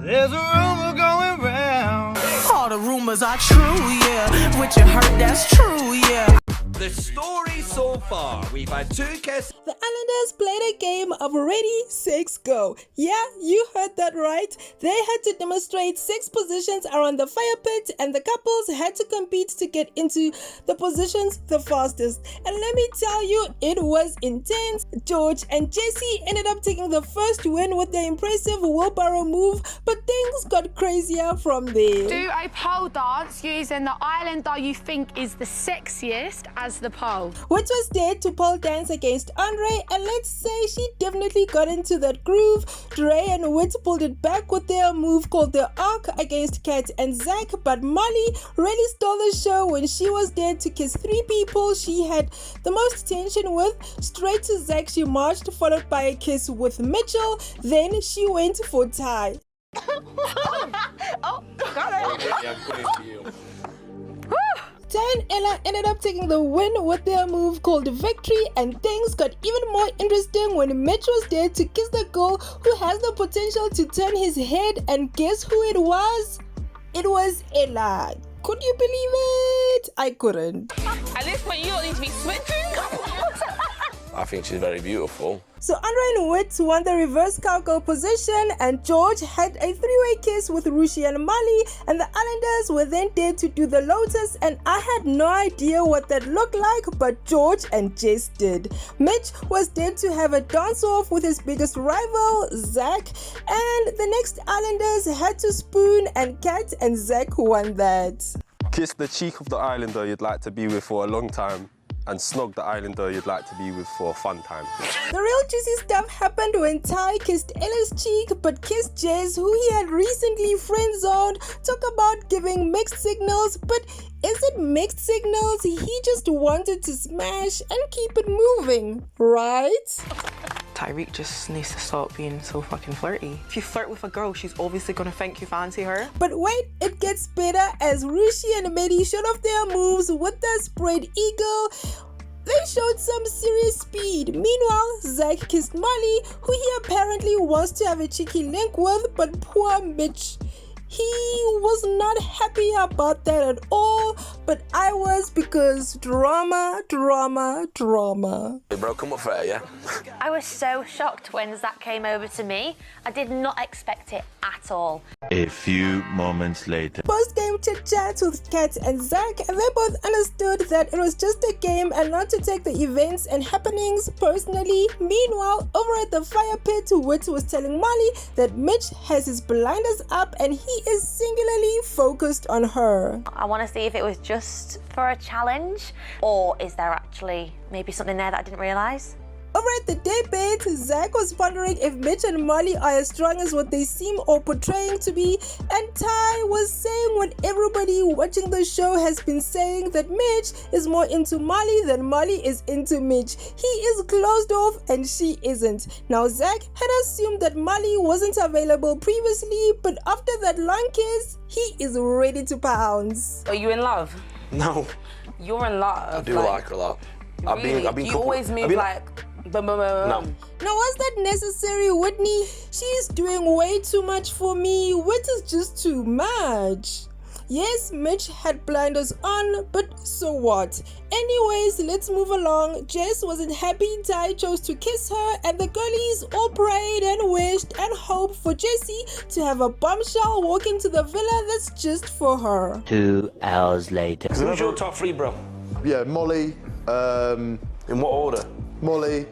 There's a rumor going round. All the rumors are true, yeah. What you heard, that's true, yeah. The story so far, we've had two cases. The Islanders played a game of Ready, 6, Go. Yeah, you heard that right. They had to demonstrate 6 positions around the fire pit, and the couples had to compete to get into the positions the fastest. And let me tell you, it was intense. George and Jesse ended up taking the first win with their impressive wheelbarrow move, but things got crazier from there. Do a pole dance using the islander you think is the sexiest as the pole. Which was there to pole dance against Andre, and let's say she definitely got into that groove. Dre and Wit pulled it back with their move called the hunk against Kat and Zach, but Molly really stole the show when she was there to kiss 3 people she had the most tension with. Straight to Zach she marched, followed by a kiss with Mitchell, then she went for Ty. Oh, got it. Ty and Ella ended up taking the win with their move called Victory, and things got even more interesting when Mitch was there to kiss the girl who has the potential to turn his head, and guess who it was? It was Ella. Could you believe it? I couldn't. At this point, you don't need to be switching. I think she's very beautiful. So Andre and Wit won the reverse cowgirl position, and George had a 3-way kiss with Rushi and Molly, and the Islanders were then there to do the lotus, and I had no idea what that looked like, but George and Jess did. Mitch was there to have a dance-off with his biggest rival, Zach, and the next Islanders had to spoon, and Kat and Zach won that. Kiss the cheek of the Islander you'd like to be with for a long time, and snog the Islander you'd like to be with for a fun time. The real juicy stuff happened when Ty kissed Ella's cheek, but kissed Jess, who he had recently friend-zoned. Talk about giving mixed signals, but is it mixed signals? He just wanted to smash and keep it moving, right? Tyreek just needs to stop being so fucking flirty. If you flirt with a girl, she's obviously gonna think you fancy her. But wait, it gets better as Rushi and Medi showed off their moves with the spread eagle. They showed some serious speed. Meanwhile, Zach kissed Molly, who he apparently wants to have a cheeky link with, but poor Mitch, he was not happy about that at all, but I was, because drama. Hey bro, come up for it, yeah? I was so shocked when Zach came over to me. I did not expect it at all. A few moments later. Post-game chit-chats with Kat and Zach, and they both understood that it was just a game and not to take the events and happenings personally. Meanwhile, over at the fire pit, Wit was telling Molly that Mitch has his blinders up and he is singularly focused on her. I want to see if it was just for a challenge, or is there actually maybe something there that I didn't realise? Over at the debate, Zach was wondering if Mitch and Molly are as strong as what they seem or portraying to be, and Ty was saying what everybody watching the show has been saying, that Mitch is more into Molly than Molly is into Mitch. He is closed off and she isn't. Now Zach had assumed that Molly wasn't available previously, but after that long kiss, he is ready to pounce. Are you in love? No. You're in love. I do like her a lot. Really? I've been you always move like... No. Now, was that necessary, Whitney? She's doing way too much for me. Wit is just too much. Yes, Mitch had blinders on, but so what? Anyways, let's move along. Jess wasn't happy Ty chose to kiss her, and the girlies all prayed and wished and hoped for Jessie to have a bombshell walk into the villa that's just for her. 2 hours later. Who's your top 3, bro? Yeah, Molly, In what order? Molly,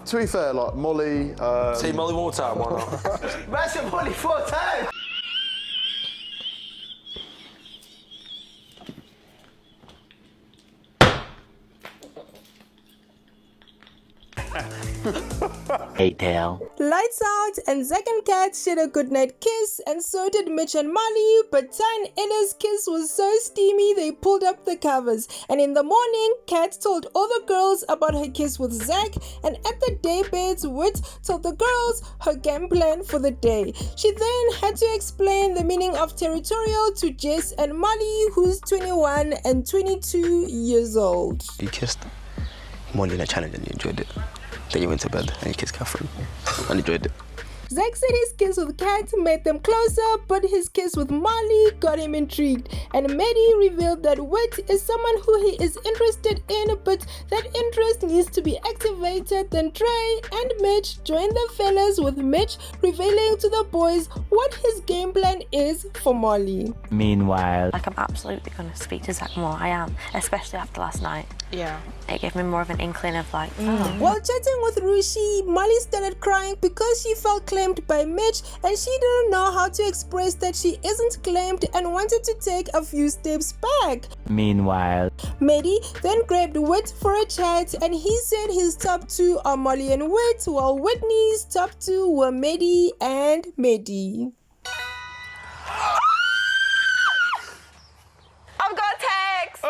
to be fair, like Molly, See Molly one more time, why not? Massive Molly 4 times. Later. Lights out, and Zack and Kat shared a goodnight kiss, and so did Mitch and Molly, but Ty and Ella's kiss was so steamy they pulled up the covers. And in the morning, Kat told all the girls about her kiss with Zack, and at the daybeds, Whit told the girls her game plan for the day. She then had to explain the meaning of territorial to Jess and Molly, who's 21 and 22 years old. You kissed Molly in a challenge and you enjoyed it. Then you went to bed and you kissed Catherine and enjoyed it. Zack said his kiss with Kat made them closer, but his kiss with Molly got him intrigued. And Maddie revealed that Whit is someone who he is interested in, but that interest needs to be activated. Then Trey and Mitch joined the fellas, with Mitch revealing to the boys what his game plan is for Molly. Meanwhile, Like, I'm absolutely going to speak to Zack more. I am, especially after last night. Yeah. It gave me more of an inkling of like, While chatting with Rushi, Molly started crying because she felt claimed by Mitch, and she didn't know how to express that she isn't claimed and wanted to take a few steps back. meanwhile, Maddie then grabbed Whit for a chat, and he said his top two are Molly and Whit, while Whitney's top two were Maddie and Maddie. I've got a text!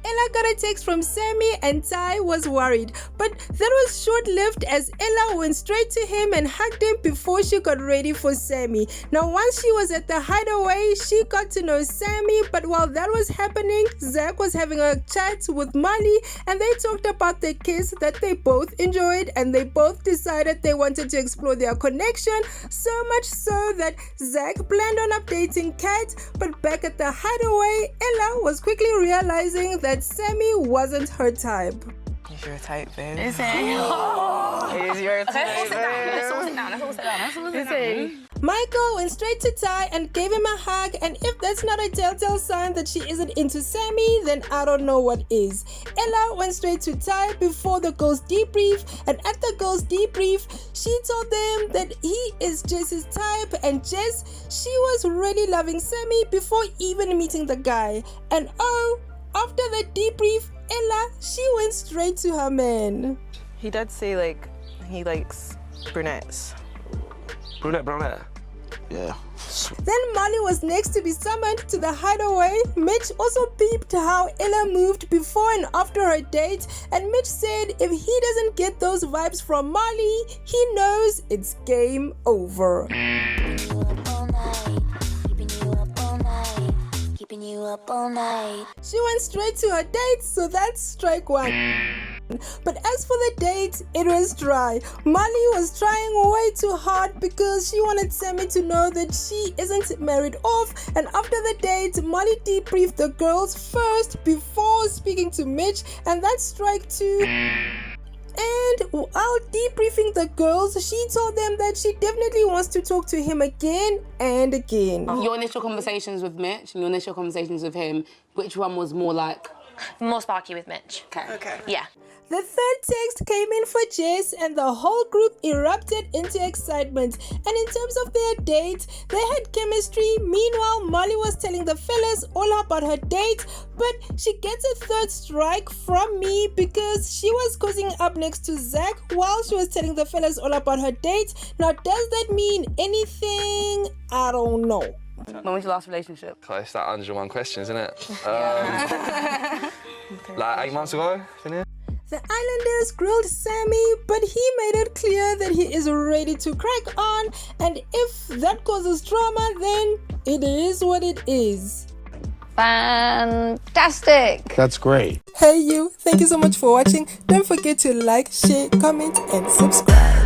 Ella got a text from Sammy, and Ty was worried, but that was short-lived as Ella went straight to him and hugged him before she got ready for Sammy. Now, once she was at the hideaway, she got to know Sammy, but while that was happening, Zack was having a chat with Molly, and they talked about the kiss that they both enjoyed, and they both decided they wanted to explore their connection, so much so that Zack planned on updating Kat, but back at the hideaway, Ella was quickly realizing that Sammy wasn't her type. Is your type, babe? Is it? Is your type, Let's all sit down. Let's all sit down. Let's all sit down. Michael went straight to Ty and gave him a hug, and if that's not a telltale sign that she isn't into Sammy, then I don't know what is. Ella went straight to Ty before the girls debrief, and at the girls debrief, she told them that he is Jess's type, and Jess, she was really loving Sammy before even meeting the guy. And after the debrief, Ella, she went straight to her man. He did say, like, he likes brunettes. Brunette. Yeah. Then Molly was next to be summoned to the hideaway. Mitch also peeped how Ella moved before and after her date, and Mitch said if he doesn't get those vibes from Molly, he knows it's game over. She went straight to her date, so that's strike one. But as for the date, it was dry. Molly was trying way too hard because she wanted Sammy to know that she isn't married off, and after the date, Molly debriefed the girls first before speaking to Mitch, and that's strike two. And while debriefing the girls, she told them that she definitely wants to talk to him again and again. Your initial conversations with Mitch and your initial conversations with him, which one was more like? more sparky with Mitch. Okay. Yeah. The third text came in for Jess, and the whole group erupted into excitement. And in terms of their date, they had chemistry. Meanwhile, Molly was telling the fellas all about her date, but she gets a third strike from me because she was cozying up next to Zack while she was telling the fellas all about her date. Now, does that mean anything? I don't know. When was your last relationship? It's that 101 questions, isn't it? Like 8 months ago, isn't it? The Islanders grilled Sammy, but he made it clear that he is ready to crack on, and if that causes drama, then it is what it is. Fantastic! That's great. Hey you, thank you so much for watching. Don't forget to like, share, comment, and subscribe.